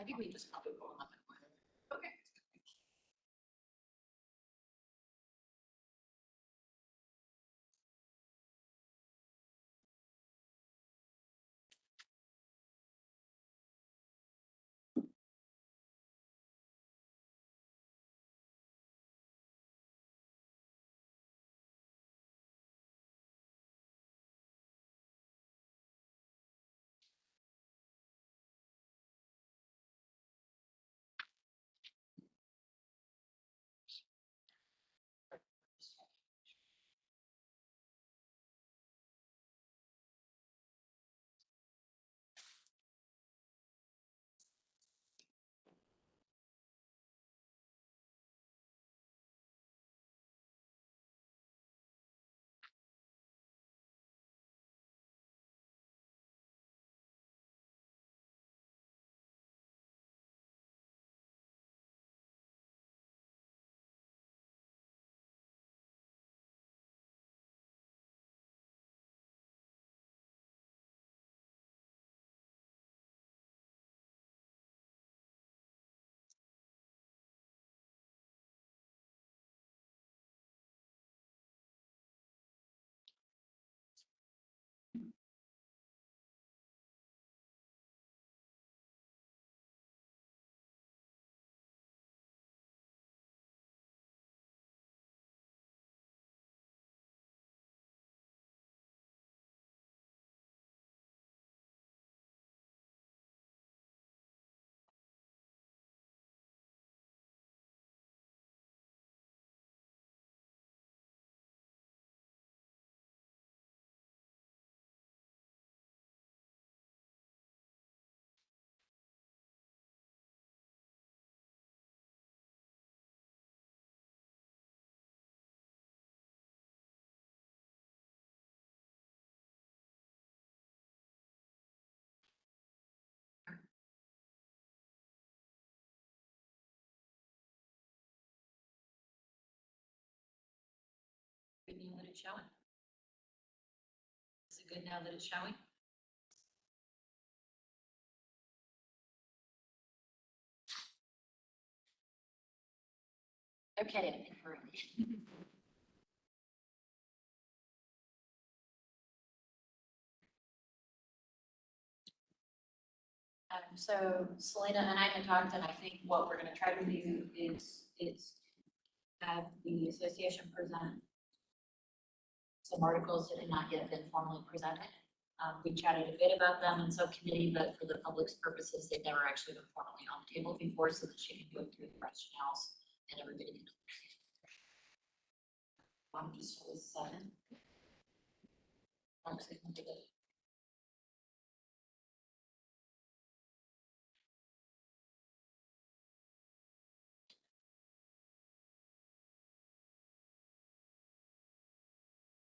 I think we just probably roll them up in order. Okay. Good now that it's showing. Is it good now that it's showing? Okay, I think we're ready. So Selena and I had talked, and I think what we're gonna try to do is have the association present some articles that had not yet been formally presented. We chatted a bit about them in subcommittee, but for the public's purposes, they've never actually been formally on the table before, so that she can go through the rationales and everybody can. Just start with 7.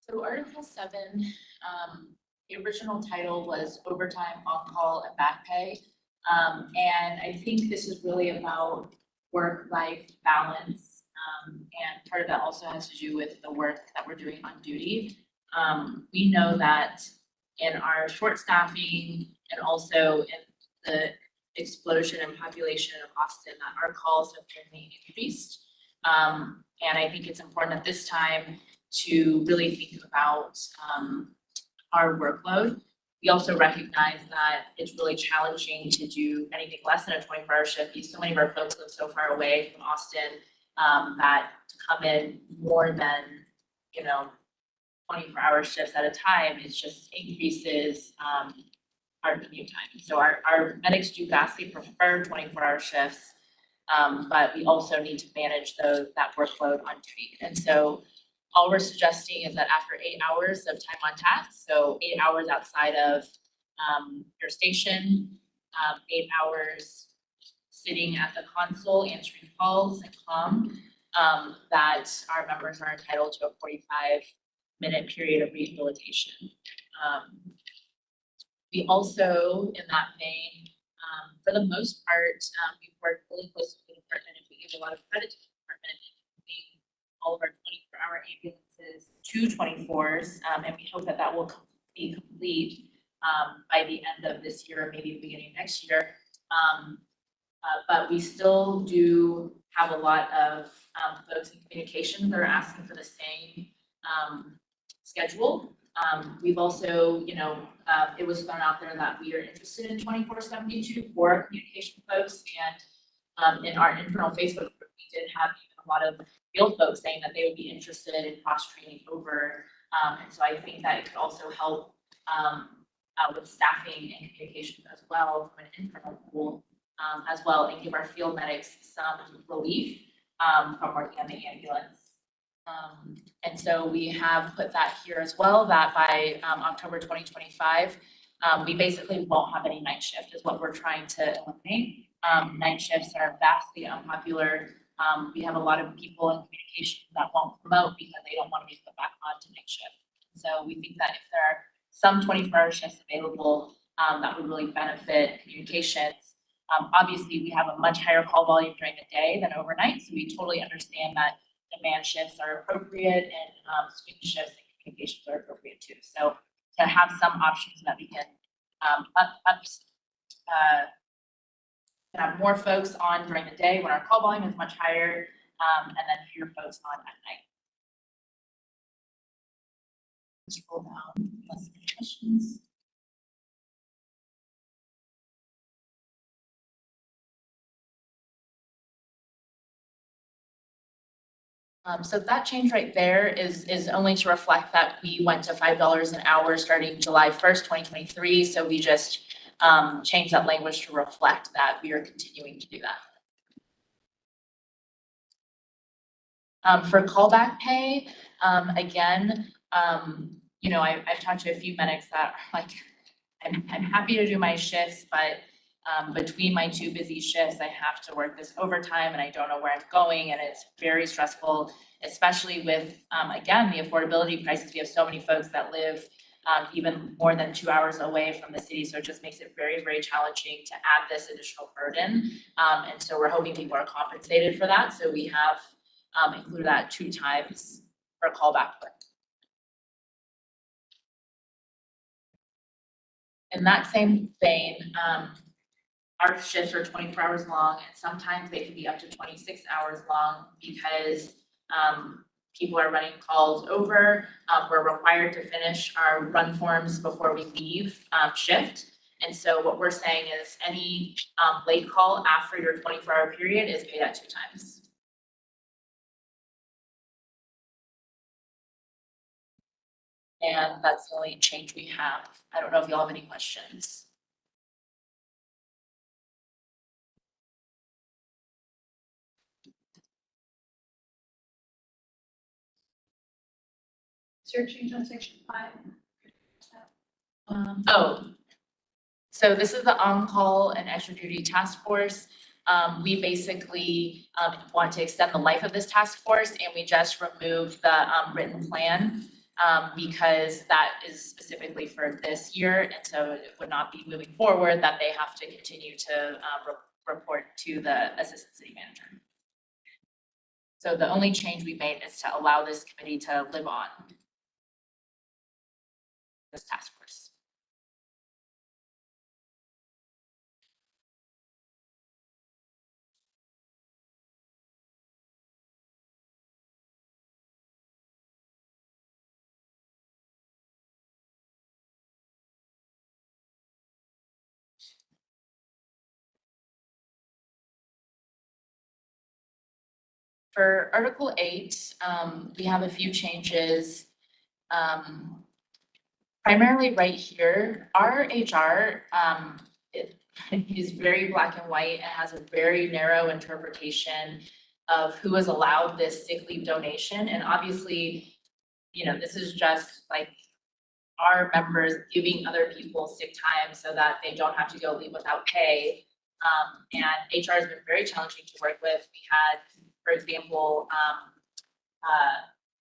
So Article 7, the original title was overtime, on-call, and back pay. And I think this is really about work-life balance. And part of that also has to do with the work that we're doing on duty. We know that in our short staffing and also in the explosion in population of Austin, that our calls have certainly increased. And I think it's important at this time to really think about our workload. We also recognize that it's really challenging to do anything less than a 24-hour shift, because so many of our folks live so far away from Austin that to come in more than, 24-hour shifts at a time, it just increases our commute time. So our medics do vastly prefer 24-hour shifts, but we also need to manage that workload on duty. And so all we're suggesting is that after 8 hours of time on task, so 8 hours outside of your station, 8 hours sitting at the console answering calls and that our members are entitled to a 45-minute period of rehabilitation. We also, in that vein, for the most part, we've worked really closely with the department, and we give a lot of credit to the department in moving all of our 24-hour ambulances to 24s, and we hope that that will be complete by the end of this year, or maybe the beginning of next year. But we still do have a lot of folks in communication that are asking for the same schedule. We've also, it was thrown out there that we are interested in 24/72 for our communication folks, and in our internal Facebook group, we did have a lot of field folks saying that they would be interested in cross-training over. And so I think that it could also help with staffing and communication as well from an internal pool as well, and give our field medics some relief from working on the ambulance. And so we have put that here as well, that by October 2025, we basically won't have any night shift is what we're trying to eliminate. Night shifts are vastly unpopular. We have a lot of people in communication that won't promote because they don't want to be put back on to night shift. So we think that if there are some 24-hour shifts available, that would really benefit communications. Obviously, we have a much higher call volume during the day than overnight, so we totally understand that demand shifts are appropriate and swing shifts and communications are appropriate too. So to have some options that we can have more folks on during the day when our call volume is much higher, and then fewer folks on at night. Scroll down, less questions. So that change right there is only to reflect that we went to $5 an hour starting July 1st, 2023. So we just changed that language to reflect that we are continuing to do that. For callback pay, again, I've talked to a few medics that are like, I'm happy to do my shifts, but between my two busy shifts, I have to work this overtime and I don't know where I'm going, and it's very stressful, especially with, again, the affordability prices. We have so many folks that live even more than 2 hours away from the city, so it just makes it very, very challenging to add this additional burden. And so we're hoping people are compensated for that. So we have included that 2 times for callback work. In that same vein, our shifts are 24 hours long, and sometimes they can be up to 26 hours long because people are running calls over. We're required to finish our run forms before we leave shift. And so what we're saying is any late call after your 24-hour period is paid at 2 times. And that's the only change we have. I don't know if y'all have any questions. Is there a change on section 5? So this is the on-call and extra duty task force. We basically want to extend the life of this task force, and we just removed the written plan because that is specifically for this year, and so it would not be moving forward that they have to continue to report to the assistant city manager. So the only change we made is to allow this committee to live on, this task force. For Article 8, we have a few changes. Primarily right here, our HR is very black and white and has a very narrow interpretation of who is allowed this sick leave donation. And obviously, this is just like our members giving other people sick time so that they don't have to go leave without pay. And HR has been very challenging to work with. We had, for example,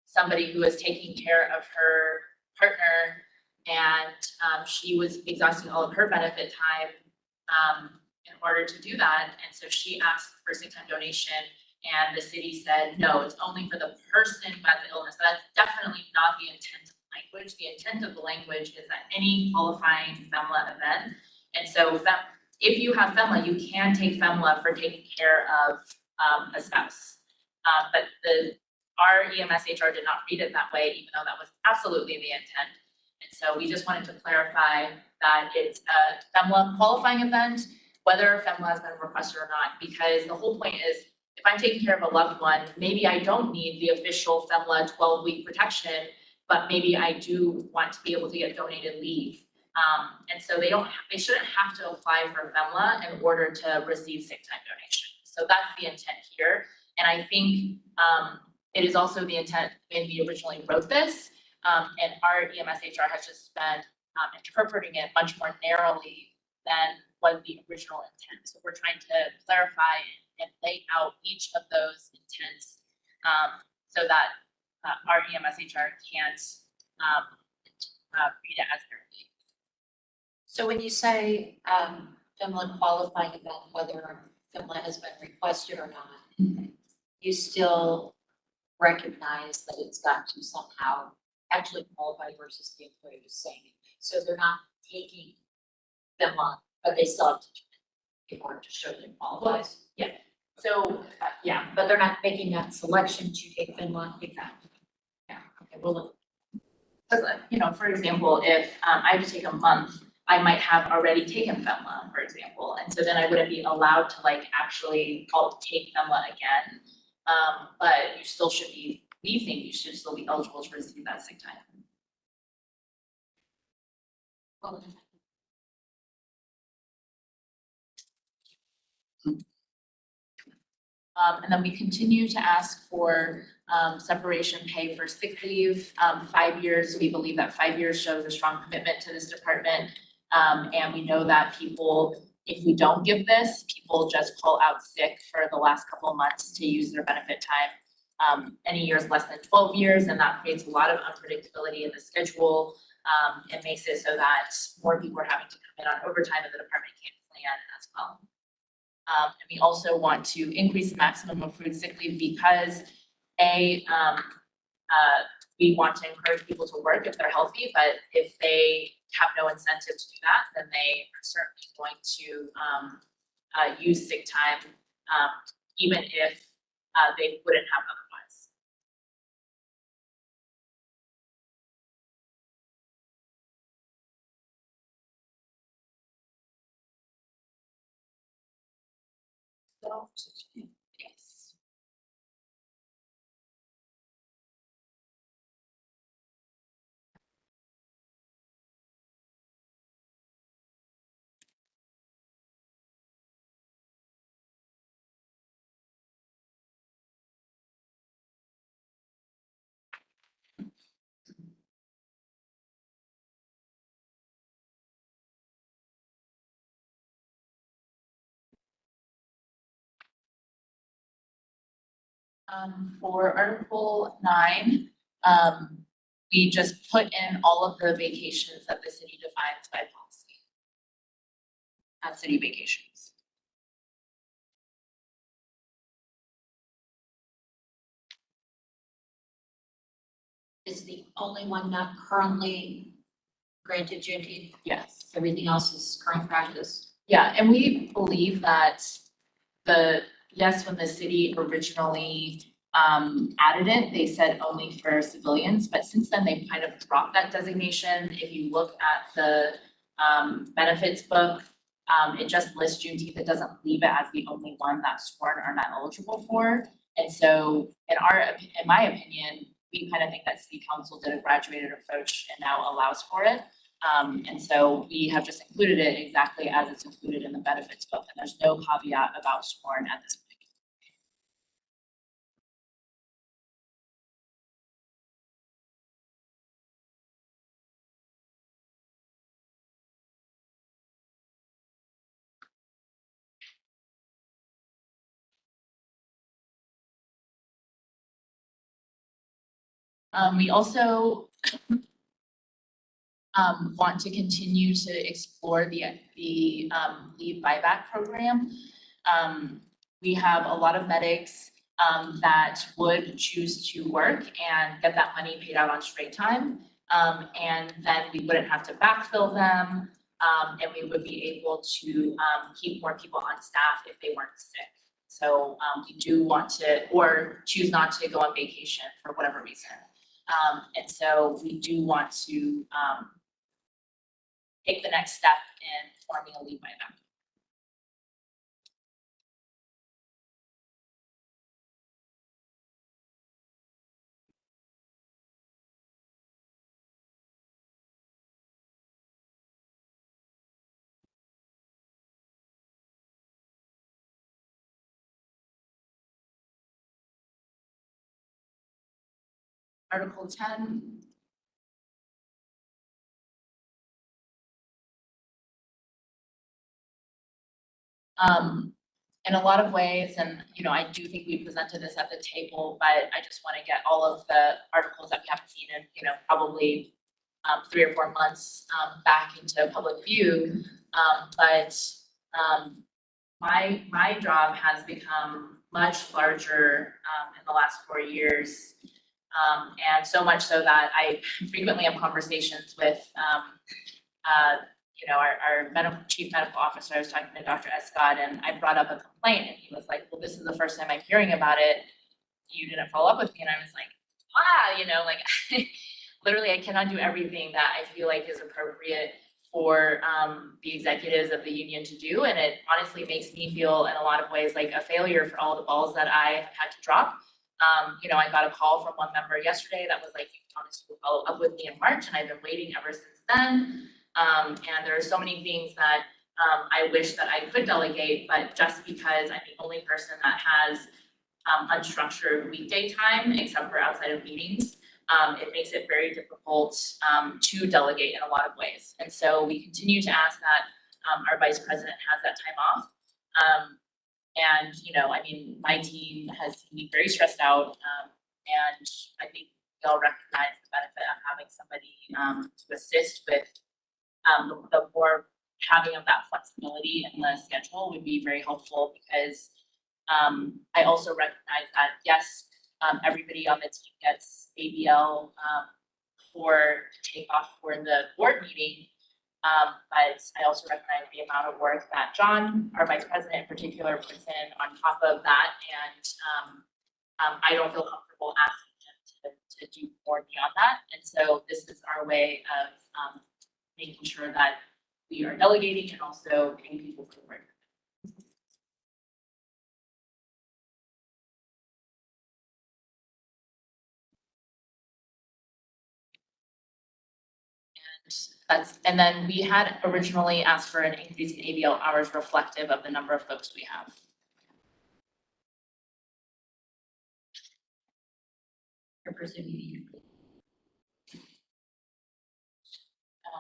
somebody who was taking care of her partner, and she was exhausting all of her benefit time in order to do that. And so she asked for sick time donation, and the city said, no, it's only for the person who has the illness. But that's definitely not the intent of the language. The intent of the language is that any qualifying FEMLA event, and so if you have FEMLA, you can take FEMLA for taking care of a spouse. But our EMS HR did not read it that way, even though that was absolutely the intent. And so we just wanted to clarify that it's a FEMLA qualifying event, whether FEMLA has been requested or not, because the whole point is, if I'm taking care of a loved one, maybe I don't need the official FEMLA 12-week protection, but maybe I do want to be able to get donated leave. And so they shouldn't have to apply for FEMLA in order to receive sick time donation. So that's the intent here. And I think it is also the intent when we originally wrote this. And our EMS HR has just been interpreting it much more narrowly than was the original intent. So we're trying to clarify and lay out each of those intents so that our EMS HR can't read it as narrowly. So when you say FEMLA qualifying event, whether FEMLA has been requested or not, you still recognize that it's got to somehow actually qualify versus the employer is saying it. So they're not taking FEMLA, but they still have to in order to show they qualify. Yeah. So yeah, But they're not making that selection to take FEMLA. exactly. Yeah. Okay. Well, look. Because, for example, if I had to take a month, I might have already taken FEMLA, for example, and so then I wouldn't be allowed to actually take FEMLA again. But you still should be, we think you should still be eligible to receive that sick time. Well, And then we continue to ask for separation pay for sick leave, 5 years. We believe that 5 years shows a strong commitment to this department. And we know that people, if we don't give this, people just call out sick for the last couple of months to use their benefit time. Any years less than 12 years, and that creates a lot of unpredictability in the schedule. It makes it so that more people are having to come in on overtime and the department can't plan as well. And we also want to increase the maximum accrued sick leave because we want to encourage people to work if they're healthy, but if they have no incentive to do that, then they are certainly going to use sick time, even if they wouldn't have otherwise. Yes. For Article 9, we just put in all of the vacations that the city defines by policy as city vacations. is the only one not currently granted Juneteenth. Yes. Everything else is current practice. Yeah, and we believe that when the city originally added it, they said only for civilians, but since then they've kind of dropped that designation. If you look at the benefits book, it just lists Juneteenth. It doesn't leave it as the only one that sworn are not eligible for. And so in my opinion, we kind of think that city council did a graduated approach and now allows for it. And so we have just included it exactly as it's included in the benefits book, and there's no caveat about sworn at this point. We also want to continue to explore the leave buyback program. We have a lot of medics that would choose to work and get that money paid out on straight time. And then we wouldn't have to backfill them. And we would be able to, keep more people on staff if they weren't sick. So, we do want to, or choose not to go on vacation for whatever reason. And so we do want to, take the next step in forming a lead by them. Article 10. In a lot of ways, and I do think we presented this at the table, but I just want to get all of the articles that we haven't seen in, probably 3 or 4 months back into public view. But my job has become much larger in the last 4 years. And so much so that I frequently have conversations with our chief medical officer. I was talking to Dr. Escott, and I brought up a complaint, and he was like, well, this is the first time I'm hearing about it. You didn't follow up with me. And I was like, literally I cannot do everything that I feel like is appropriate for the executives of the union to do. And it honestly makes me feel in a lot of ways like a failure for all the balls that I had to drop. I got a call from one member yesterday that was like, you promised to follow up with me in March, and I've been waiting ever since then. And there are so many things that I wish that I could delegate, but just because I'm the only person that has unstructured weekday time, except for outside of meetings, it makes it very difficult to delegate in a lot of ways. And so we continue to ask that our vice president has that time off. My team has seen me very stressed out, and I think we all recognize the benefit of having somebody to assist with the more having of that flexibility in the schedule would be very helpful, because I also recognize that, yes, everybody on the team gets ABL for take off for the board meeting. But I also recognize the amount of work that John, our vice president in particular, puts in on top of that. And I don't feel comfortable asking him to do more beyond that. And so this is our way of making sure that we are delegating and also paying people for the work. And then we had originally asked for an increase in ABL hours reflective of the number of folks we have. You're presuming.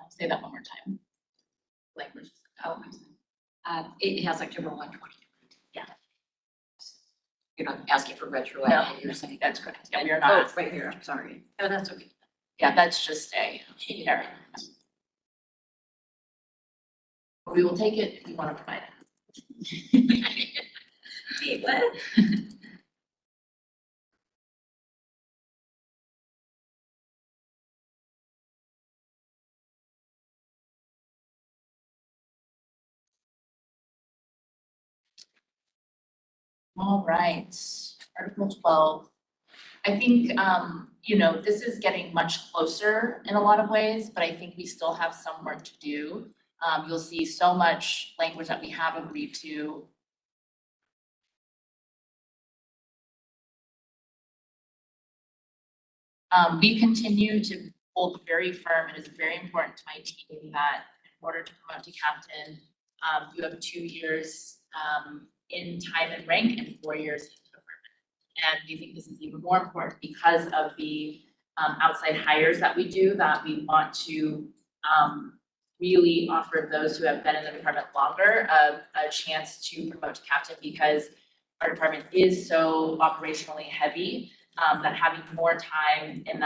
Say that one more time. Language. Oh, it has October 1/20. Yeah. You're not asking for retroactive, you're saying. That's correct. Yeah, we are not. Oh, right here, I'm sorry. Oh, that's okay. Yeah, that's just a error. We will take it if you want to provide it. Wait, what? All right, Article 12. I think, this is getting much closer in a lot of ways, but I think we still have some work to do. You'll see so much language that we have agreed to. We continue to hold very firm, and it's very important to my team that in order to promote to captain, you have 2 years in time and rank and 4 years in department. And we think this is even more important because of the outside hires that we do, that we want to really offer those who have been in the department longer a chance to promote to captain, because our department is so operationally heavy that having more time in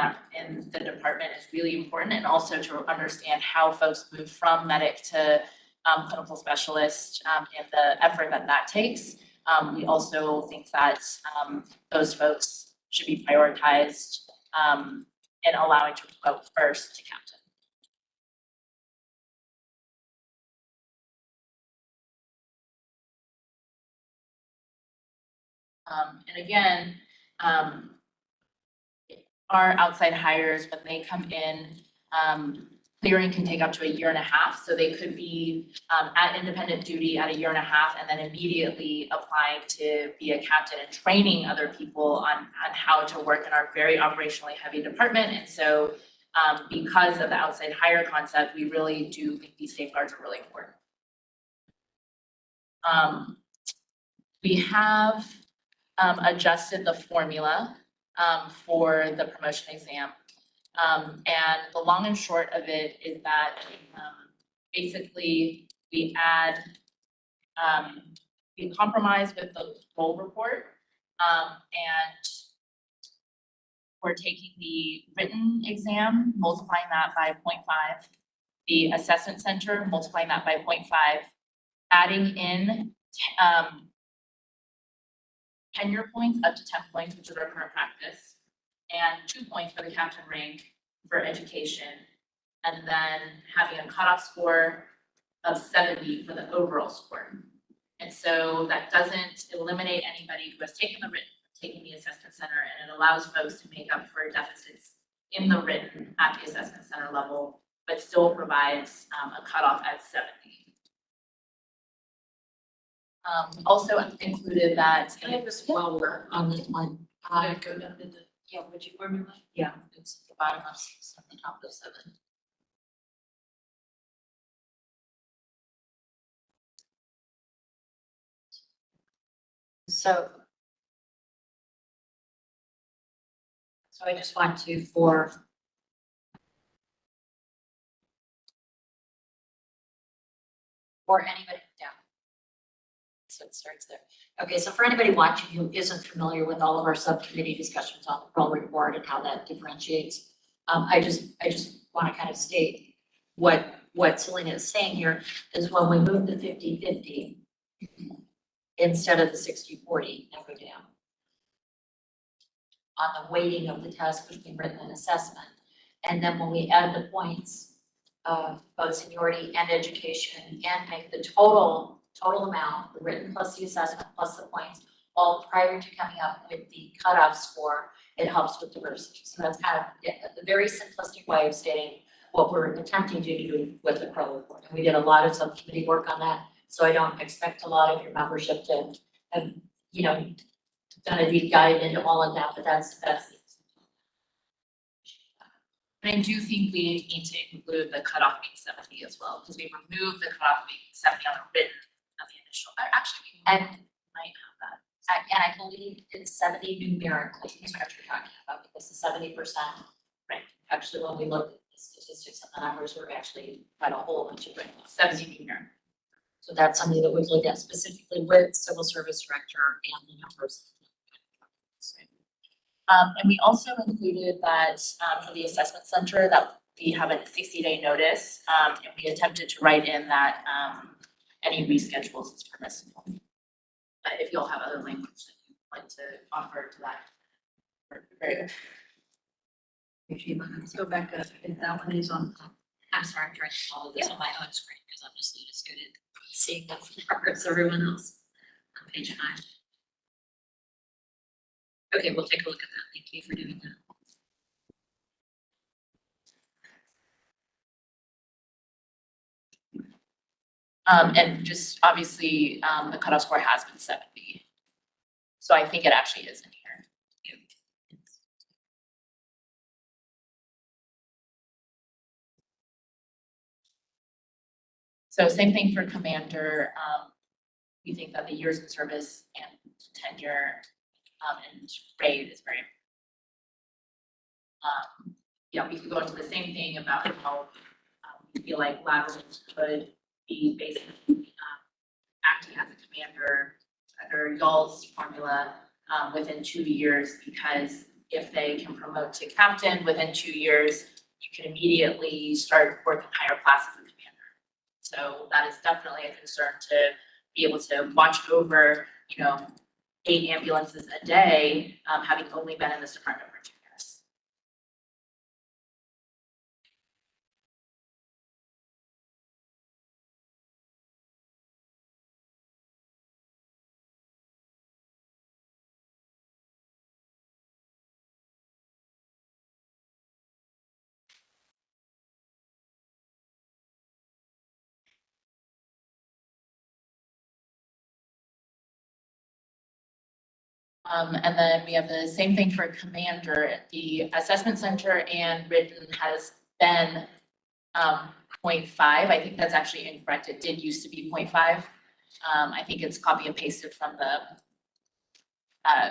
the department is really important, and also to understand how folks move from medic to clinical specialist and the effort that takes. We also think that those folks should be prioritized in allowing to promote first to captain. And again, our outside hires, when they come in, clearing can take up to 1.5 years. So they could be at independent duty at 1.5 years and then immediately applying to be a captain and training other people on how to work in our very operationally heavy department. And so because of the outside hire concept, we really do think these safeguards are really important. We have adjusted the formula for the promotion exam. And the long and short of it is that basically we add, we compromise with the role report, and we're taking the written exam, multiplying that by 0.5, the assessment center, multiplying that by 0.5, adding in tenure points up to 10 points, which is our current practice, and 2 points for the captain rank for education, and then having a cutoff score of 70 for the overall score. And so that doesn't eliminate anybody who has taken the written, taking the assessment center, and it allows folks to make up for deficits in the written at the assessment center level, but still provides a cutoff at 70. Also included that. Can I just, while we're on this one, Go down to the. yeah, would you formula? Yeah, it's the bottom of 6 and the top of 7. So I just want to, for anybody, yeah. So it starts there. Okay, so for anybody watching who isn't familiar with all of our subcommittee discussions on the role report and how that differentiates, I just want to kind of state what Selena is saying here is when we move the 50-50 instead of the 60-40 and go down on the weighting of the test between written and assessment. And then when we add the points of both seniority and education and make the total amount, the written plus the assessment plus the points, all prior to coming up with the cutoff score, it helps with diversity. So that's kind of a very simplistic way of stating what we're attempting to do with the Pro report. And we did a lot of subcommittee work on that. So I don't expect a lot of your membership to have, you know, done a deep dive into all of that, but that's. And I do think we need to include the cutoff being 70 as well, because we removed the cutoff being 70 on the written of the initial. Actually, we might have that. And I believe it's 70 numerically is what you're talking about, because the 70%, right? Actually, when we look at the statistics and the numbers, we're actually quite a whole bunch of 70 numeric. So that's something that we've looked at specifically with civil service director and the numbers. And we also included that for the assessment center that we have a 60-day notice, and we attempted to write in that any reschedules is permissible. If you'll have other language that you'd like to offer to that. Great. Let's go back up, if that one is on. I'm sorry, I'm trying to follow this on my own screen because I'm just as good at seeing that progress everyone else. On page 5. Okay, we'll take a look at that. Thank you for doing that. And just obviously, the cutoff score has been 70. So I think it actually is in here. So same thing for commander. We think that the years of service and tenure and grade is very. Yeah, we could go into the same thing about how we feel like laterals could be basically acting as a commander under y'all's formula within 2 years, because if they can promote to captain within 2 years, you can immediately start working higher classes of commander. So that is definitely a concern to be able to watch over, 8 ambulances a day, having only been in this department for 2 years. And then we have the same thing for commander. The assessment center and written has been 0.5. I think that's actually incorrect. It did used to be 0.5. I think it's copy and pasted from the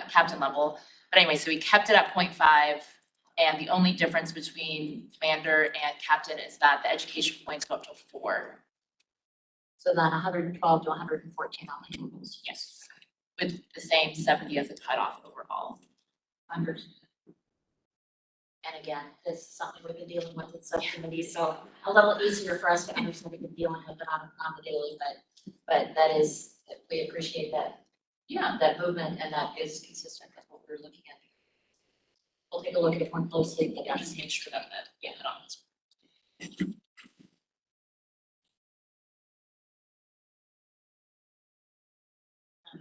captain level. But anyway, so we kept it at 0.5. And the only difference between commander and captain is that the education points go up to 4. So then 112 to 114 on the totals. Yes. With the same 70 as a cutoff overall. Understood. And again, this is something we've been dealing with subcommittee, so a little easier for us to understand we've been dealing with it on the daily, but that is, we appreciate that. Yeah. That movement, and that is consistent with what we're looking at. We'll take a look at it more closely, but Just make sure that, yeah, that on this.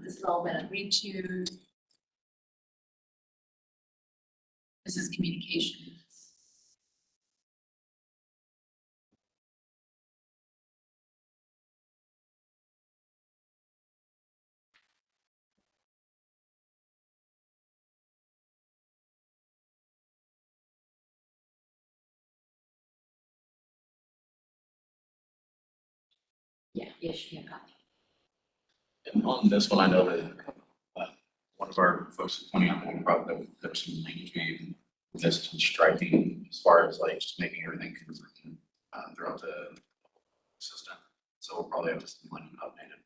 This has all been agreed to. This is communications. yeah, yes, you got it. And on this one, I know that one of our folks is pointing out that there's some things we missed in striking as far as like just making everything consistent throughout the system. So we'll probably have to see one updated.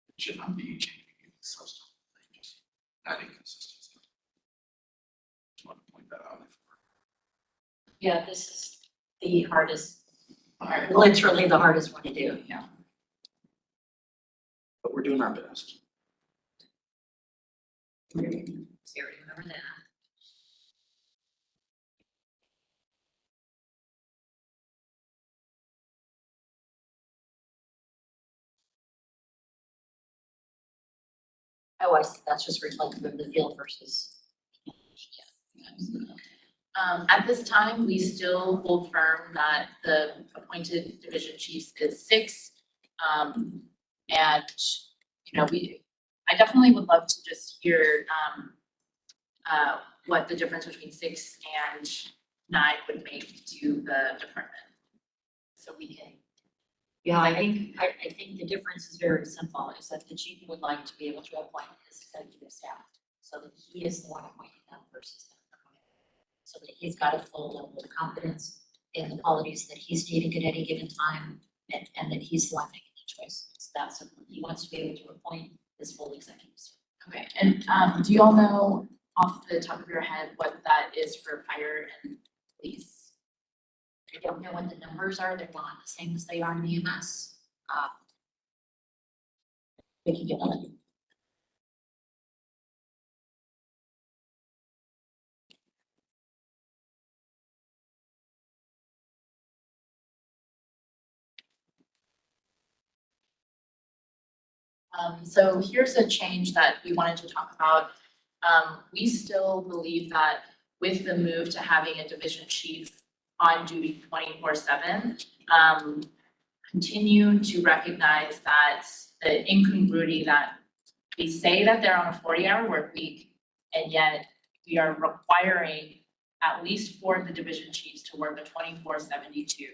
It should not be changing the system, just adding consistency. Just want to point that out. Yeah, this is the hardest, literally the hardest one to do. Yeah. But we're doing our best. So you remember that. Oh, I see, that's just reflective of the field versus. At this time, we still hold firm that the appointed division chiefs is 6. And, you know, I definitely would love to just hear, what the difference between 6 and 9 would make to the department. So we can. Yeah, I think the difference is very simple, is that the chief would like to be able to appoint his executive staff, so that he is the one appointing them versus them. So that he's got a full level of confidence in the qualities that he's needing at any given time, and that he's the one making the choice. So that's, he wants to be able to appoint his full executive staff. Okay, and do you all know off the top of your head what that is for fire and police? I don't know what the numbers are, they're not the same as they are in EMS. We can get on it. So here's a change that we wanted to talk about. We still believe that with the move to having a division chief on duty 24/7, continue to recognize that the incongruity that we say that they're on a 40-hour work week, and yet we are requiring at least 4 of the division chiefs to work a 24/72.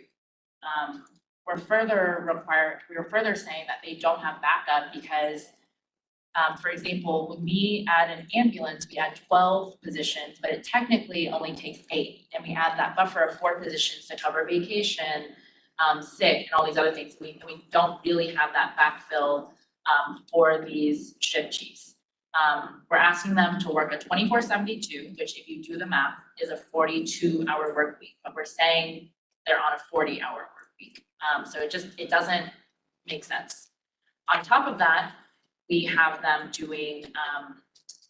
We're further saying that they don't have backup because, for example, when we add an ambulance, we add 12 positions, but it technically only takes 8. And we add that buffer of 4 positions to cover vacation, sick, and all these other things. We don't really have that backfill for these shift chiefs. We're asking them to work a 24/72, which if you do the math is a 42-hour work week, but we're saying they're on a 40-hour work week. So it doesn't make sense. On top of that, we have them doing,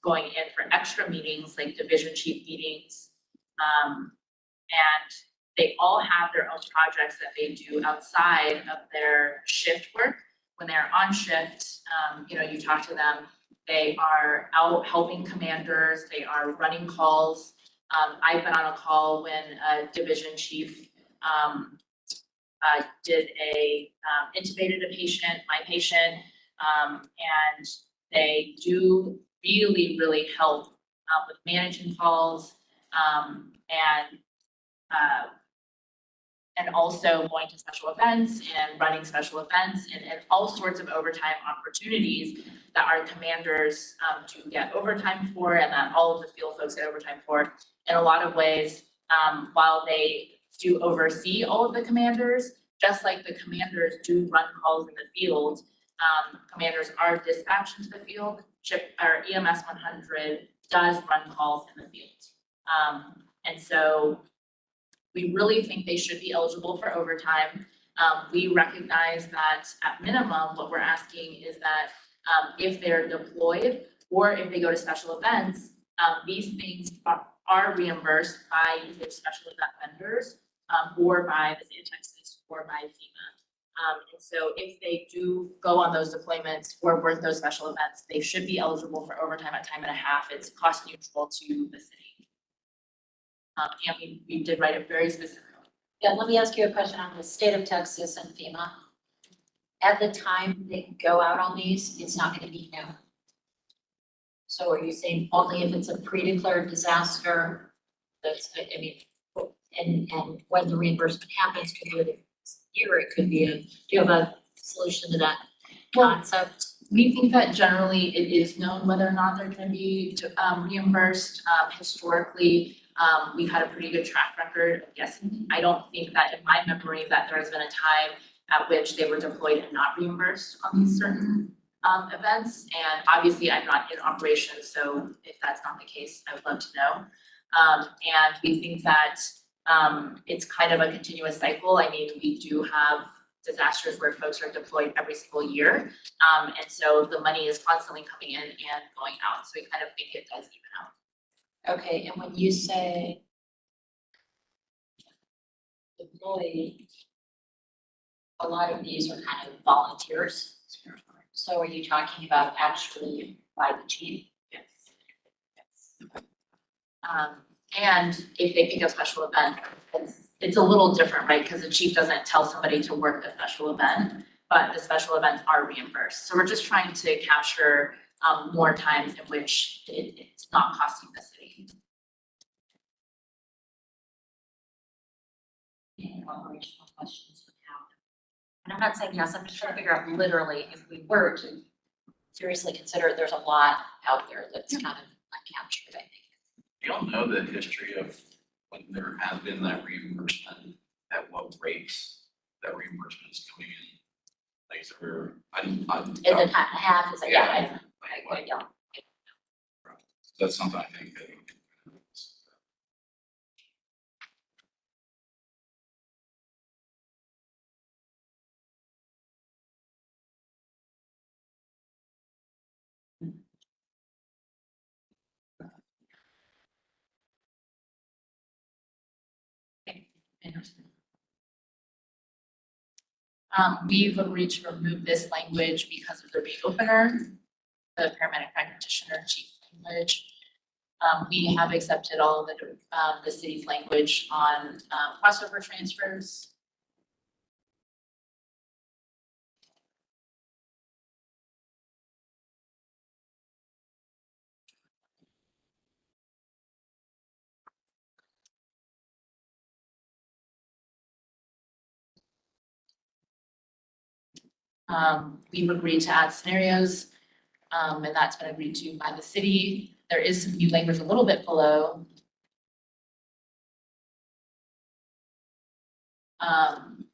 going in for extra meetings, like division chief meetings. And they all have their own projects that they do outside of their shift work. When they're on shift, you know, you talk to them, they are out helping commanders, they are running calls. I've been on a call when a division chief intubated a patient, my patient, and they do really, really help with managing calls, and also going to special events and running special events and all sorts of overtime opportunities that our commanders do get overtime for, and that all of the field folks get overtime for. In a lot of ways, while they do oversee all of the commanders, just like the commanders do run calls in the field, commanders are dispatched into the field. EMS 100 does run calls in the field. And so we really think they should be eligible for overtime. We recognize that at minimum, what we're asking is that if they're deployed or if they go to special events, these things are reimbursed by either special event vendors or by the state of Texas or by FEMA. And so if they do go on those deployments or work those special events, they should be eligible for overtime at time and a half. It's cost neutral to the city. And we did write it very specifically. Yeah, let me ask you a question on the state of Texas and FEMA. At the time they go out on these, it's not gonna be known. So are you saying only if it's a pre-declared disaster? That's, I mean, and when the reimbursement happens, could be a different year, it could be do you have a solution to that concept? We think that generally it is known whether or not they're gonna be reimbursed. Historically, we've had a pretty good track record of guessing. I don't think that in my memory that there has been a time at which they were deployed and not reimbursed on these certain events. And obviously I'm not in operations, so if that's not the case, I would love to know. And we think that it's kind of a continuous cycle. I mean, we do have disasters where folks are deployed every single year. And so the money is constantly coming in and going out. So we kind of think it does even out. Okay, and when you say employee, a lot of these are kind of volunteers. So are you talking about actually by the chief? Yes. And if they pick a special event, it's a little different, right? Because the chief doesn't tell somebody to work the special event, but the special events are reimbursed. So we're just trying to capture more times in which it's not costing the city. Any operational questions would have. And I'm not saying yes, I'm just trying to figure out literally if we were to seriously consider it, there's a lot out there that's kind of uncaptured, I think. Do y'all know the history of when there has been that reimbursement, at what rates that reimbursement is coming in? Like, is there, Is it half, is it, yeah, I don't. that's something I think that. We've agreed to remove this language because of the rate opener, the paramedic practitioner chief language. We have accepted all of the city's language on crossover transfers. We've agreed to add scenarios, and that's been agreed to by the city. There is some new language a little bit below. I'm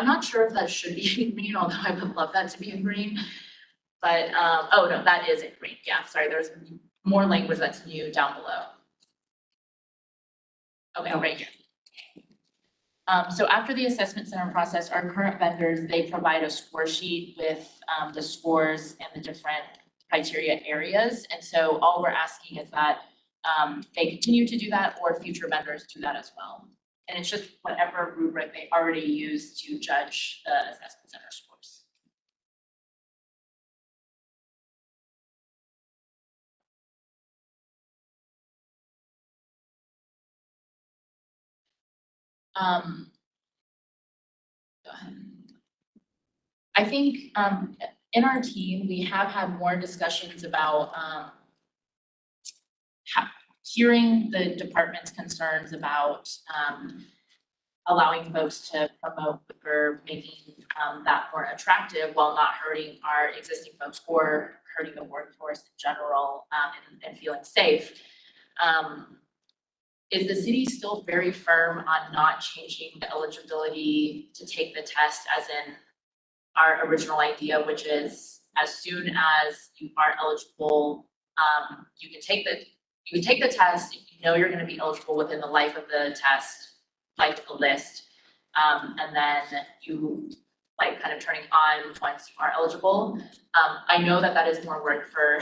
not sure if that should be in green, although I would love that to be in green. But, oh no, that is in green. Yeah, sorry, there's more language that's new down below. Okay, right here. So after the assessment center process, our current vendors, they provide a score sheet with the scores and the different criteria areas. And so all we're asking is that they continue to do that or future vendors do that as well. And it's just whatever rubric they already use to judge the assessment center scores. Go ahead. I think, in our team, we have had more discussions about, hearing the department's concerns about, allowing folks to promote or making, that more attractive while not hurting our existing folks or hurting the workforce in general, and feeling safe. Is the city still very firm on not changing the eligibility to take the test as in our original idea, which is as soon as you are eligible, you can take the test, if you know you're gonna be eligible within the life of the test, like the list. And then you like kind of turning on once you are eligible. I know that that is more work for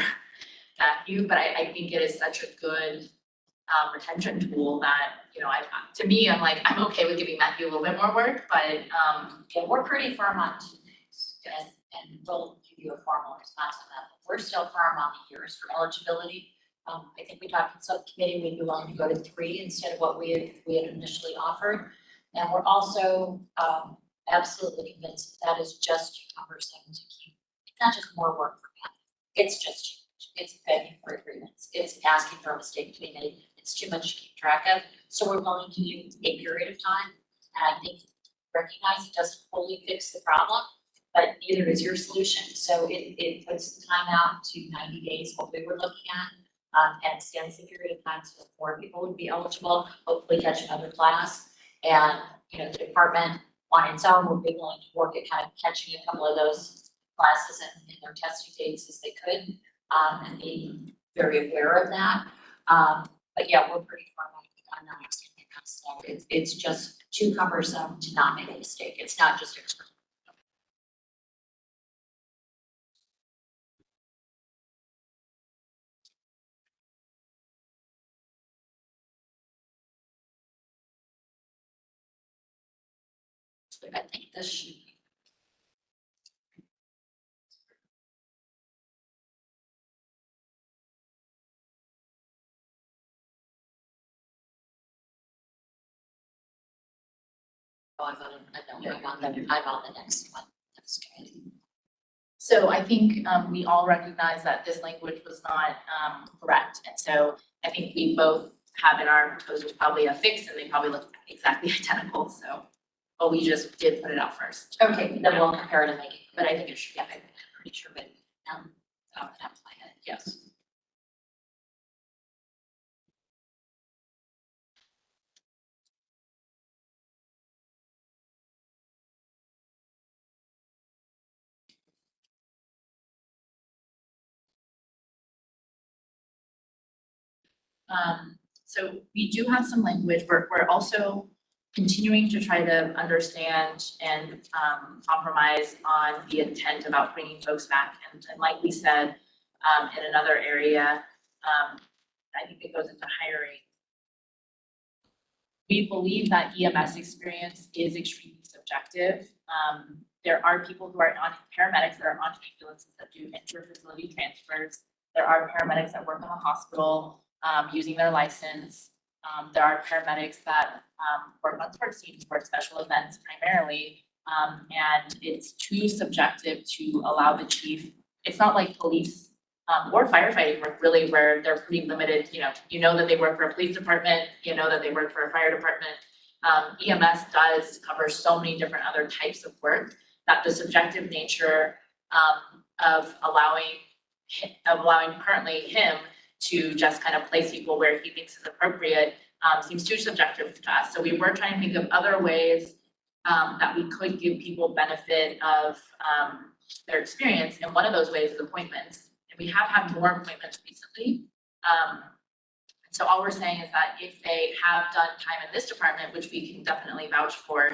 Matthew, but I think it is such a good retention tool that, you know, to me, I'm like, I'm okay with giving Matthew a little bit more work, but, Yeah, we're pretty firm on 2 things, and we'll give you a formal response on that. But we're still firm on the years for eligibility. I think we talked in subcommittee, we'd be willing to go to 3 instead of what we had initially offered. And we're also, absolutely convinced that is just too cumbersome to keep. It's not just more work for them, it's just too much. It's begging for agreements, it's asking for a mistake to be made, it's too much to keep track of. So we're willing to give a period of time, and I think recognize it doesn't fully fix the problem, but neither is your solution. So it puts the time out to 90 days, what we were looking at, and extends the period of time so more people would be eligible, hopefully catch another class. And, you know, the department on its own would be willing to work at kind of catching a couple of those classes in their testing dates as they could, and being very aware of that. But yeah, we're pretty far on not extending that stuff. It's just too cumbersome to not make a mistake. It's not just extra. I think this should be. Oh, I'm on the next one. That's good. so I think, we all recognize that this language was not, correct. And so I think we both have in our proposals probably a fix and they probably look exactly identical, so. But we just did put it out first. Okay, then we'll compare it and make it, but I think it should, yeah, I'm pretty sure, but, off the top of my head, Yes. So we do have some language, we're also continuing to try to understand and, compromise on the intent about bringing folks back. And like we said, in another area, I think it goes into hiring. We believe that EMS experience is extremely subjective. There are people who are on paramedics that are on ambulances that do inter-facility transfers. There are paramedics that work in the hospital, using their license. There are paramedics that, work on sports teams for special events primarily. And it's too subjective to allow the chief, it's not like police, or firefighting work really where they're pretty limited, you know that they work for a police department, you know that they work for a fire department. EMS does cover so many different other types of work that the subjective nature, of allowing currently him to just kind of place people where he thinks is appropriate, seems too subjective to us. So we were trying to think of other ways, that we could give people benefit of, their experience. And one of those ways is appointments. And we have had more appointments recently. So all we're saying is that if they have done time in this department, which we can definitely vouch for,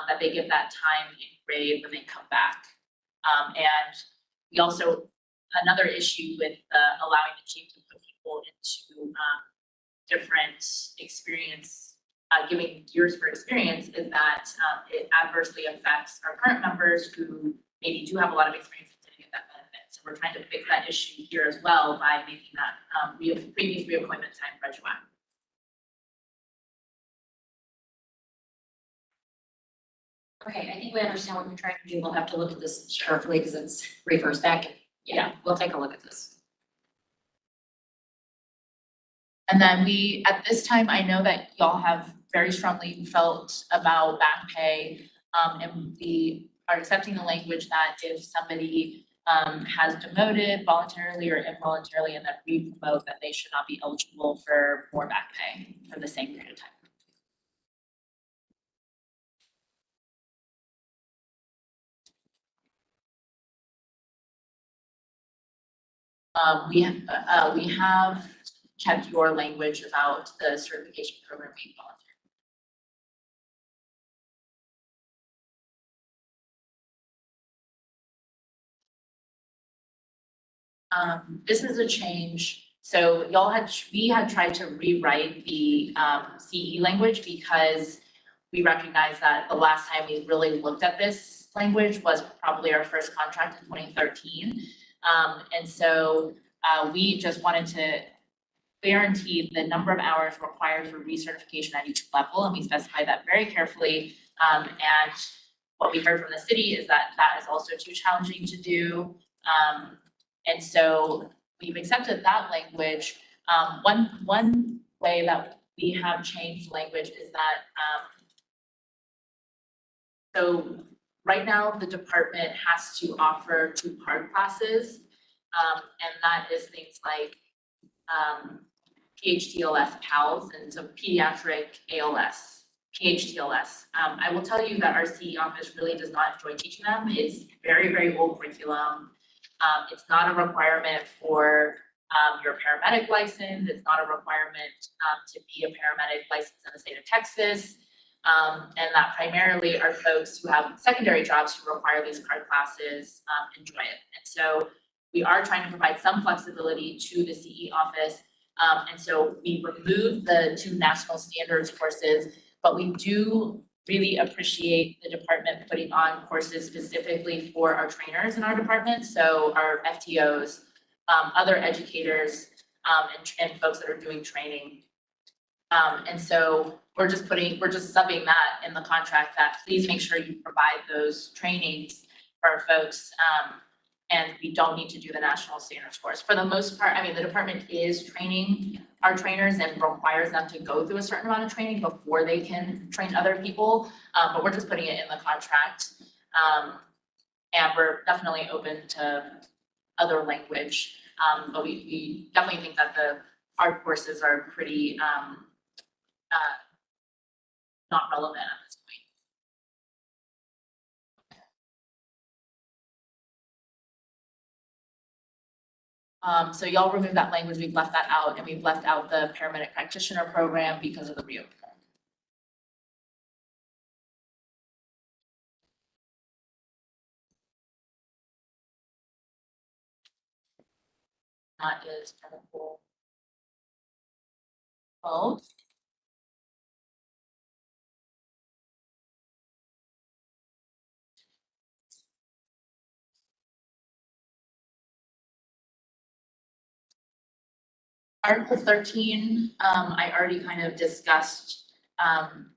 that they get that time in grade when they come back. And we also, another issue with allowing the chief to put people into different experience, giving years for experience is that it adversely affects our current members who maybe do have a lot of experience and didn't get that benefit. So we're trying to fix that issue here as well by making that previous reappointment time retroactive. Okay, I think we understand what you're trying to do. We'll have to look at this carefully because it's refers back. Yeah, we'll take a look at this. And then at this time, I know that y'all have very strongly felt about back pay. And we are accepting the language that if somebody has demoted voluntarily or involuntarily and then re-promote, that they should not be eligible for more back pay for the same period of time. We have kept your language about the certification program being voluntary. This is a change. So we had tried to rewrite the CE language because we recognize that the last time we really looked at this language was probably our first contract in 2013. And so we just wanted to guarantee the number of hours required for recertification at each level, and we specified that very carefully. And what we heard from the city is that that is also too challenging to do. And so we've accepted that language. One way that we have changed language is that, so right now the department has to offer 2 card classes. And that is things like PHTLS PALS and so pediatric ALS, PHTLS. I will tell you that our CE office really does not enjoy teaching them. It's very, very old curriculum. It's not a requirement for your paramedic license. It's not a requirement to be a paramedic licensed in the state of Texas. And that primarily are folks who have secondary jobs who require these card classes enjoy it. And so we are trying to provide some flexibility to the CE office. And so we removed the 2 national standards courses, but we do really appreciate the department putting on courses specifically for our trainers in our department. So our FTOs, other educators, and folks that are doing training. And so we're just subbing that in the contract that please make sure you provide those trainings for our folks. And we don't need to do the national standards course. For the most part, I mean, the department is training our trainers and requires them to go through a certain amount of training before they can train other people. But we're just putting it in the contract. And we're definitely open to other language. But we definitely think that the art courses are pretty not relevant at this point. So y'all remove that language, we've left that out, and we've left out the paramedic practitioner program because of the reopener. That is Article 12. Article 13, I already kind of discussed.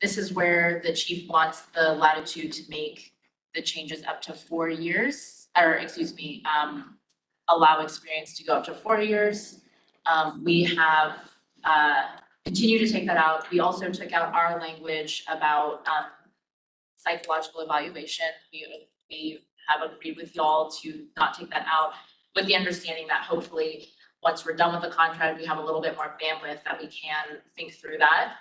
This is where the chief wants the latitude to make the changes up to 4 years, or excuse me, allow experience to go up to 4 years. We have continued to take that out. We also took out our language about psychological evaluation. We have agreed with y'all to not take that out, with the understanding that hopefully once we're done with the contract, we have a little bit more bandwidth that we can think through that.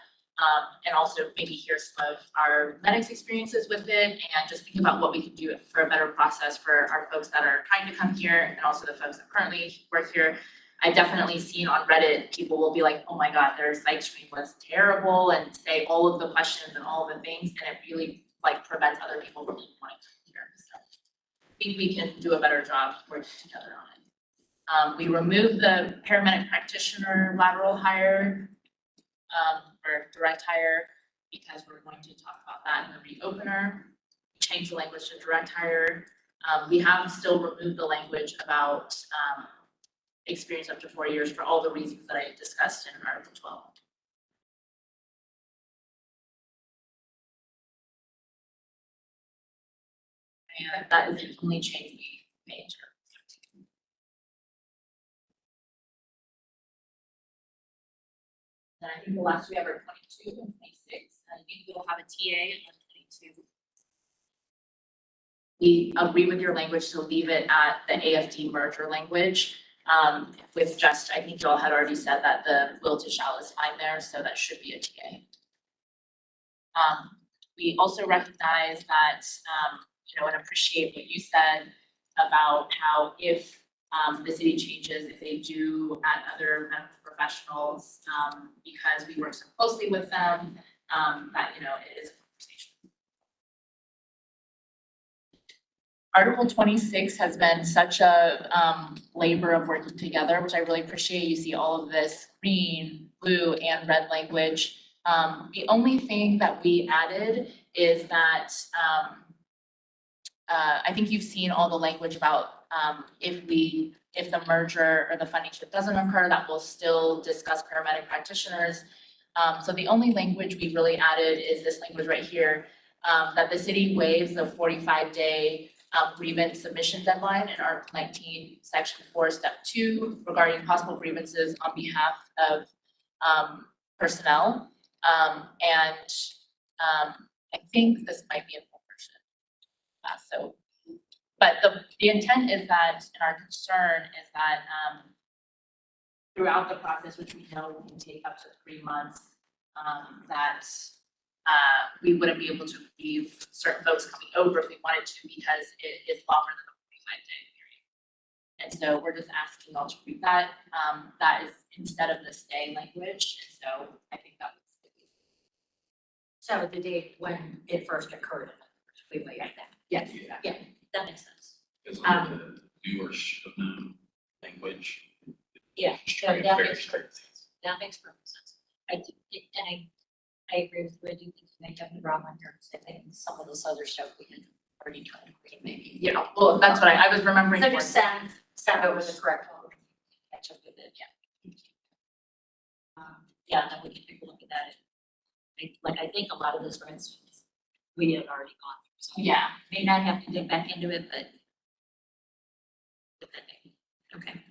And also maybe hear some of our medics' experiences with it and just think about what we can do for a better process for our folks that are trying to come here and also the folks that currently work here. I've definitely seen on Reddit, people will be like, oh my God, their psych stream was terrible and say all of the questions and all of the things, and it really like prevents other people from even wanting to come here. So I think we can do a better job working together on it. We removed the paramedic practitioner lateral hire, or direct hire, because we're going to talk about that in the reopener. We changed the language to direct hire. We have still removed the language about experience up to 4 years for all the reasons that I discussed in Article 12. And that is the only change we made. And I think the last we have are 22 and 26, and I think we'll have a TA in 22. We agree with your language to leave it at the AFD merger language. With just, I think you all had already said that the will to shall is fine there, so that should be a TA. We also recognize that, and appreciate what you said about how if the city changes, if they do add other medical professionals, because we work so closely with them, that, it is a conversation. Article 26 has been such a labor of working together, which I really appreciate. You see all of this green, blue, and red language. The only thing that we added is that I think you've seen all the language about if the merger or the funding shift doesn't occur, that we'll still discuss paramedic practitioners. So the only language we really added is this language right here, that the city waives the 45-day grievance submission deadline in Article 19, Section 4, Step 2, regarding possible grievances on behalf of personnel. I think this might be a full version. But the intent is that, and our concern is that throughout the process, which we know can take up to 3 months, that we wouldn't be able to receive certain folks coming over if we wanted to, because it is longer than the 45-day period. And so we're just asking y'all to read that. That is instead of the stay language. And so I think that was. So the date when it first occurred, we wait at that. Yes. Yeah, that makes sense. Because of the do or should have known language. Yeah, Straight, that very makes straight. That makes perfect sense. I agree with you. I do think you may have the wrong one here, because I think some of this other stuff we had already tried to read, maybe. Yeah, well, that's what I was remembering. So just send over the correct one. Catch up with it, yeah. Yeah, then we can take a look at that. I think a lot of this, for instance, we had already gone through. So Yeah. may not have to dig back into it, but depending. Okay.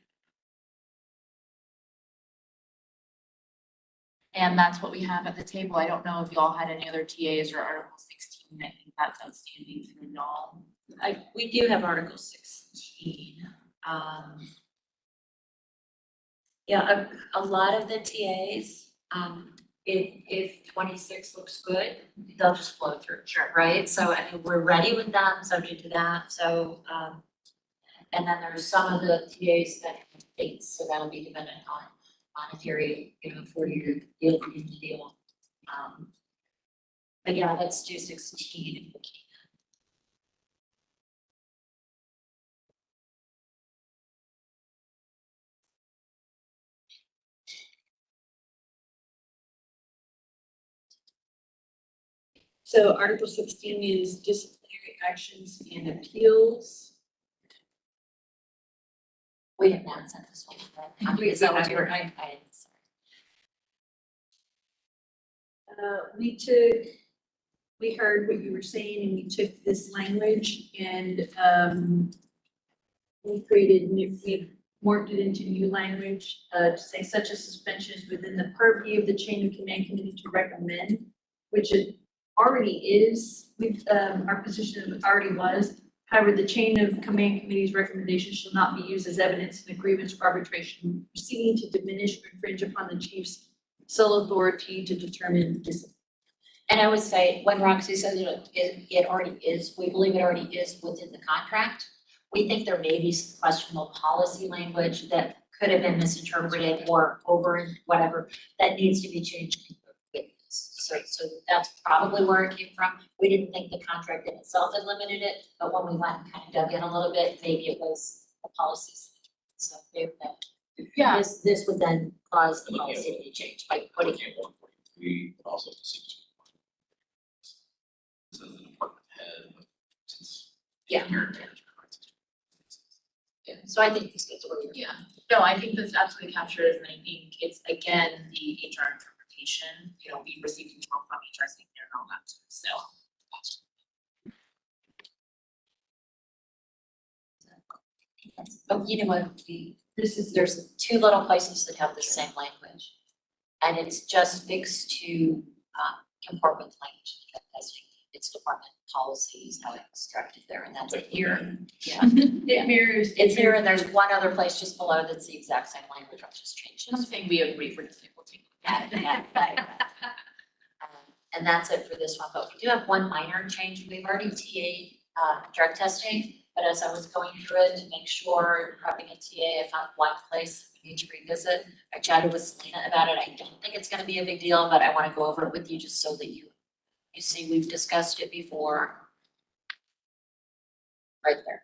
And that's what we have at the table. I don't know if y'all had any other TAs or Article 16. I think that's outstanding for y'all. We do have Article 16. Yeah, a lot of the TAs, if 26 looks good, they'll just flow through. Sure. Right? So I mean, we're ready with them, subject to that. So, and then there's some of the TAs that have dates, so that'll be dependent on monetary, 40-year deal. But yeah, let's do 16 if we can. So Article 16 is disciplinary actions and appeals. We have not sent this one. We- Is that what we you were? have- Sorry. We heard what you were saying, and we took this language and we morphed it into new language to say such a suspension is within the purview of the chain of command committee to recommend, which it already is. Our position already was. However, the chain of command committee's recommendations shall not be used as evidence in a grievance or arbitration proceeding to diminish or infringe upon the chief's sole authority to determine discipline. And I would say, when Roxy says it already is, we believe it already is within the contract. We think there may be some questionable policy language that could have been misinterpreted or over whatever that needs to be changed with this. So that's probably where it came from. We didn't think the contract in itself had limited it, but when we went and kind of dug in a little bit, maybe it was the policies. So Yeah. this would then cause the policy to be changed by putting it. We also see. As an department head, since. Yeah. Yeah, so I think this gets where you're. Yeah, no, I think this absolutely captures, and I think it's again, the HR interpretation, we received control from HR saying they're not allowed to, so. Oh, you know what, This is, there's two little places that have the same language. And it's just fixed to comport with language as it's department policies, how it's structured there, and that's it here. Yeah, it mirrors. it's here, and there's one other place just below that's the exact same language, I'll just change I'm this. saying we agree, we're just able to. And that's it for this one, but we do have one minor change. We've already TA'd drug testing, but as I was going through it to make sure, prepping a TA, I found one place we need to revisit. I chatted with Selena about it. I don't think it's gonna be a big deal, but I wanna go over it with you just so that you see, we've discussed it before. Right there.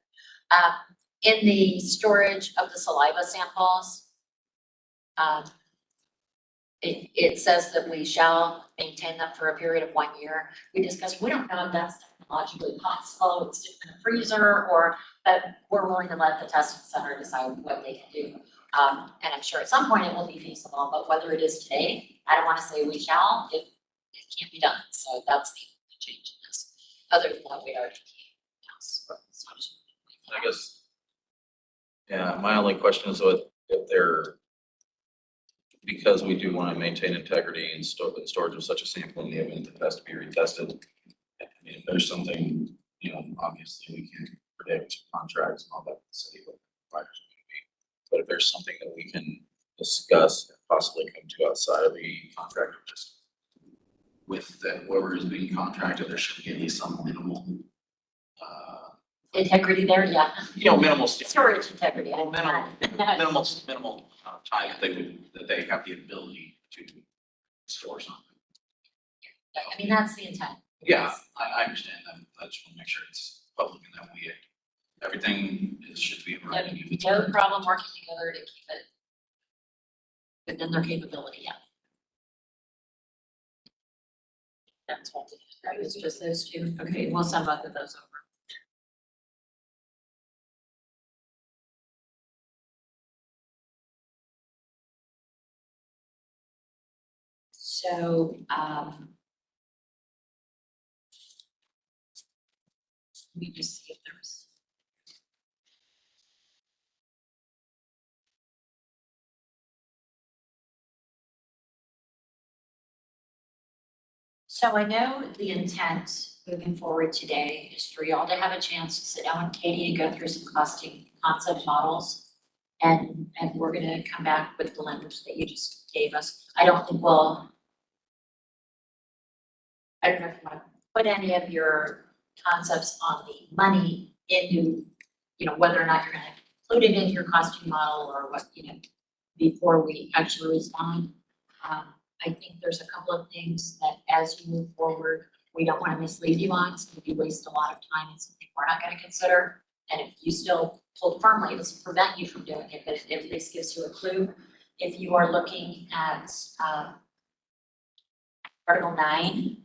In the storage of the saliva samples, it says that we shall maintain them for a period of 1 year. We discussed, we don't know if that's technologically possible, it's just in a freezer, or, but we're willing to let the testing center decide what they can do. And I'm sure at some point it will be feasible, but whether it is today, I don't wanna say we shall, if it can't be done, so that's the change in this. Other than that, we already else, so I just. I guess, yeah, my only question is if they're, because we do want to maintain integrity and storage of such a sample in the event that it has to be retested. I mean, if there's something, you know, obviously we can't predict contracts and all that, city what providers are going to be. But if there's something that we can discuss and possibly come to outside of the contract, or just with that whoever is being contracted, there should be at least some minimal, Integrity there, yeah. you know, minimal. Storage integrity. Well, minimal time that they have the ability to store something. I mean, that's the intent. Yeah, I understand that. I just want to make sure it's public and that everything should be in writing. If it's- No problem working together to keep it within their capability, yeah. That's what, that was just those two. Okay, we'll sum both of those over. So, let me just see if there's. So I know the intent moving forward today is for y'all to have a chance to sit down with Katie and go through some costing concept models. And we're gonna come back with the language that you just gave us. I don't think we'll. I don't know if you wanna put any of your concepts on the money into, you know, whether or not you're gonna include it in your costing model or what, you know, before we actually respond. I think there's a couple of things that as you move forward, we don't wanna mislead you on, so we waste a lot of time and something we're not gonna consider. And if you still hold firmly, it doesn't prevent you from doing it, but it at least gives you a clue. If you are looking at, Article 9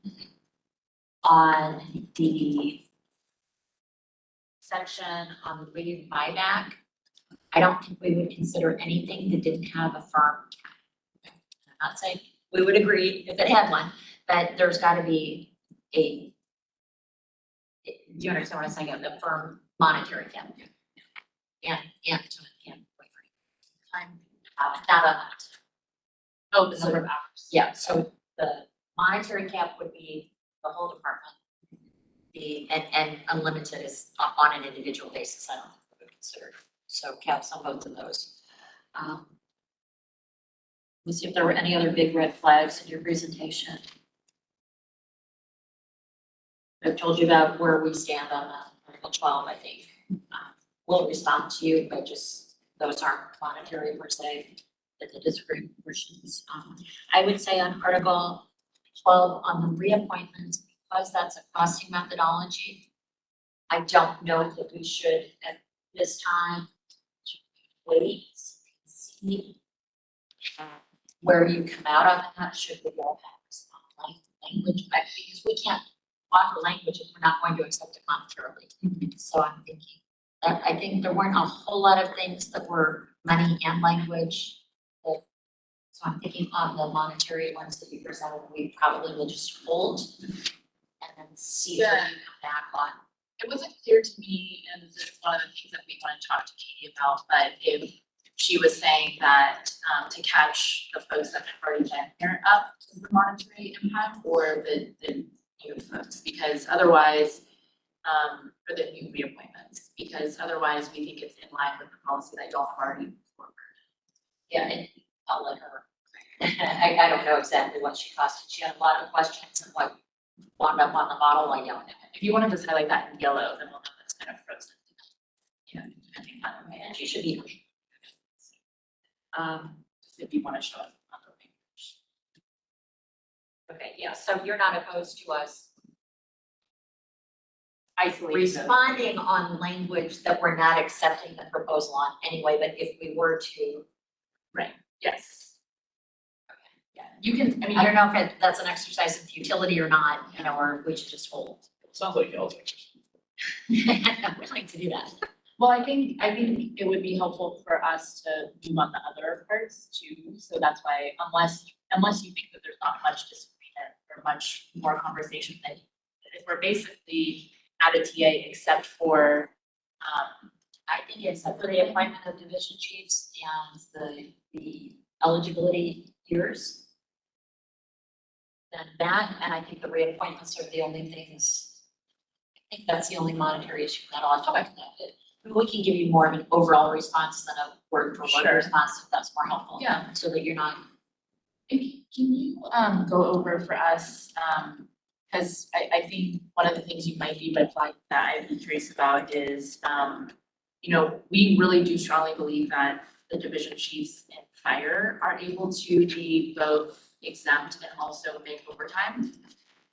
on the section on the rated buyback, I don't think we would consider anything that didn't have a firm cap. I'm not saying we would agree if it had one, but there's gotta be do you understand what I'm saying, a firm monetary cap? And time, not a lot. Oh, the number of hours. Yeah, so the monetary cap would be the whole department. And unlimited is on an individual basis, I don't think we would consider, so caps on both of those. Let's see if there were any other big red flags in your presentation. I've told you about where we stand on Article 12, I think. We'll respond to you, but just, those aren't monetary per se, but the disagreement portions. I would say on Article 12, on the reappointments, because that's a costing methodology, I don't know that we should at this time wait, see where you come out on that, should we go past language, because we can't offer language if we're not going to accept it monetarily. So I'm thinking that I think there weren't a whole lot of things that were money and language. So I'm thinking on the monetary ones that you presented, we probably will just hold and then see what you come back on. it wasn't clear to me, and this is one of the things that we want to talk to Katie about, but if she was saying that, to catch the folks that have already been here up to the monetary impact or the new folks, because otherwise, or the new reappointments, because otherwise we think it's in line with the policy that y'all have already moved forward. Yeah, and I'll let her, I don't know exactly what she costed. She had a lot of questions and what wound up on the model, I don't know. If you want to just highlight that in yellow, then we'll know that's kind of frozen. Yeah, depending on, and she should be. If you want to show it on the page. Okay, yeah, so you're not opposed to us Isolate those. responding on language that we're not accepting the proposal on anyway, but if we were to, Yes. Yeah, you can, I mean, I don't know if that's an exercise in futility or not, you know, or if we should just hold. It sounds like y'all's exercise. I'm willing to do that. well, I think it would be helpful for us to move on the other parts too. So that's why unless you think that there's not much disagreement or much more conversation, then if we're basically at a TA except for, I think it's for the appointment of division chiefs and the eligibility years. Then that, and I think the reappointments are the only things, I think that's the only monetary issue that I'll talk about it. We can give you more of an overall response than a word for word Sure. response, if that's more helpful. Yeah. So that you're not, can you go over for us, because I think one of the things you might be red flag that I'd be curious about is, we really do strongly believe that the division chiefs and fire are able to be both exempt and also make overtime.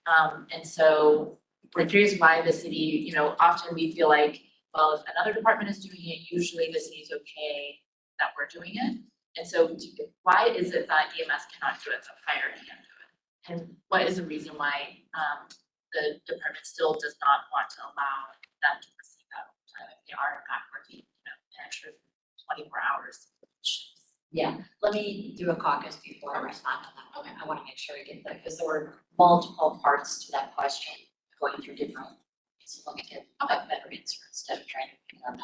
And so we're curious why the city, often we feel like, well, if another department is doing it, usually the city's okay that we're doing it. And so why is it that EMS cannot do it, but fire can do it? And what is the reason why the department still does not want to allow them to receive that overtime if they are in fact working, an extra 24 hours? yeah, let me do a caucus before I respond to that. Okay, I want to make sure I get that, because there were multiple parts to that question going through different. So let me get a better answer instead of trying to figure out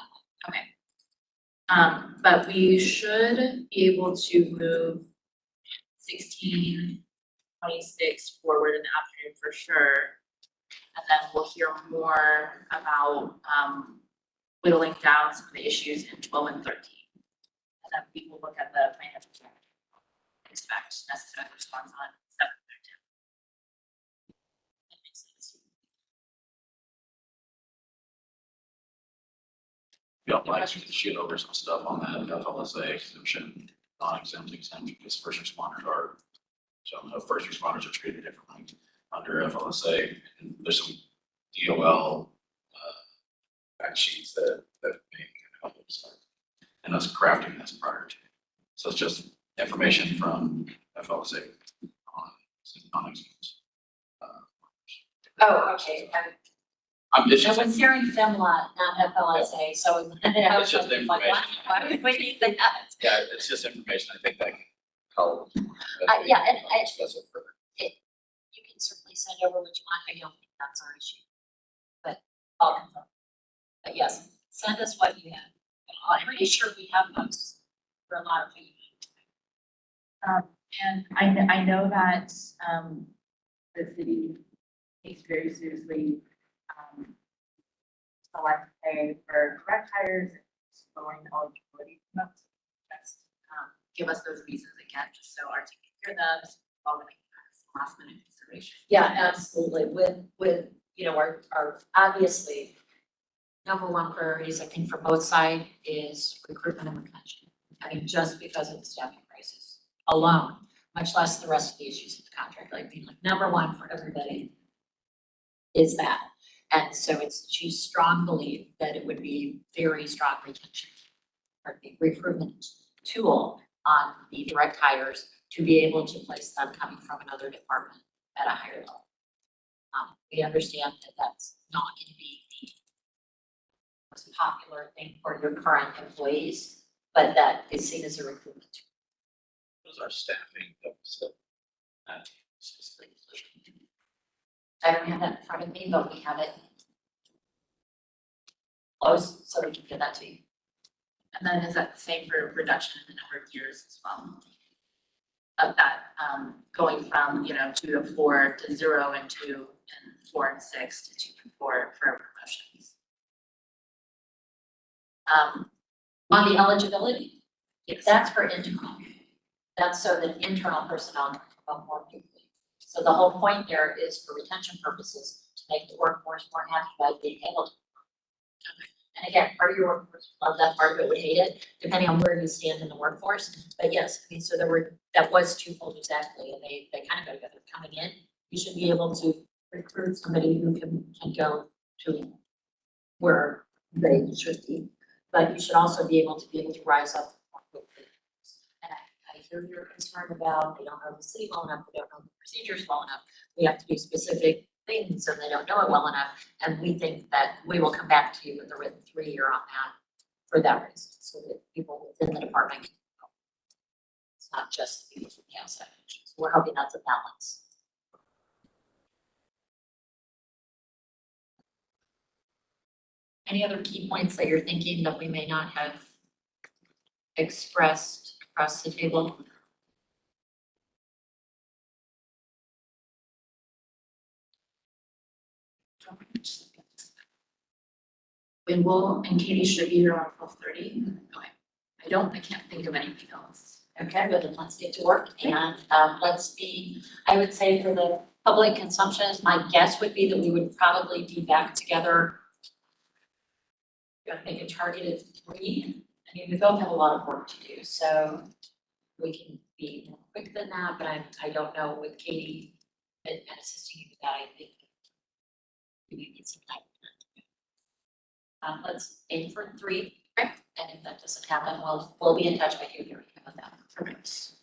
that. But we should be able to move 16, 26 forward in the afternoon for sure. And then we'll hear more about whittling down some of the issues in 12 and 13. And then we will look at the financial expect necessary response on 7 and 10. That makes sense. Yeah, I'd like to shoot over some stuff on that FLSA exemption, non-exempt exemption, because first responders are, so first responders are treated differently under FLSA. And there's some DOL fact sheets that may help us. And us crafting this prior to. So it's just information from FLSA on non-exempt. Oh, okay, It's I just, was hearing FEMLA, not FLSA, so. I was It's just like, why- information. Why would we need that? yeah, it's just information. I think that can help. Yeah, and I- Discuss it further. You can certainly send over what you want, I don't think that's our issue. But I'll confirm. But yes, send us what you have. I'm pretty sure we have those for a lot of people. And I know that the city takes very seriously select pay for correct hires, lowering eligibility for them. Just give us those reasons again, just so our team can hear them, following last minute consideration. Yeah, absolutely, with, our obviously, number one priorities, I think, for both sides is recruitment and retention. I mean, just because of the staffing crisis alone, much less the rest of the issues of the contract, like number one for everybody is that. And so it's the chief's strong belief that it would be very strong retention or the recruitment tool on the direct hires to be able to place them coming from another department at a higher level. We understand that that's not going to be the most popular thing for your current employees, but that is seen as a recruitment tool. Those are staffing. So that specifically. I don't have that in front of me, but we have it close, so we can get that to you. And then is that the same for reduction in the number of years as well? Of that, going from, 2 to 4 to 0 and 2 and 4 and 6 to 2 and 4 for promotions. On the eligibility, Yes. that's for internal. That's so that internal personnel can promote more quickly. So the whole point there is for retention purposes, to make the workforce more happy by being able to. And again, part of your workforce would love that, part of it would hate it, depending on where you stand in the workforce. But yes, I mean, so that was twofold exactly, and they kind of go together. Coming in, you should be able to recruit somebody who can go to where they should be. But you should also be able to rise up more quickly. And I hear your concern about they don't know the city well enough, they don't know the procedures well enough. We have to do specific things and they don't know it well enough. And we think that we will come back to you with a written 3-year on that for that reason, so that people within the department can know. It's not just people from the outside. So we're hoping that's a balance. Any other key points that you're thinking that we may not have expressed across the table? And Katie should be here on 12:30. Okay. I can't think of anything else. Okay, but then let's get to work and I would say for the public consumption, my guess would be that we would probably be back together. Gonna make a target of 3. I mean, we both have a lot of work to do, so we can be more quick than that, but I don't know with Katie and assisting you with that, I think we need some time. Let's aim for 3, and if that doesn't happen, we'll be in touch with you here about that. Perfect.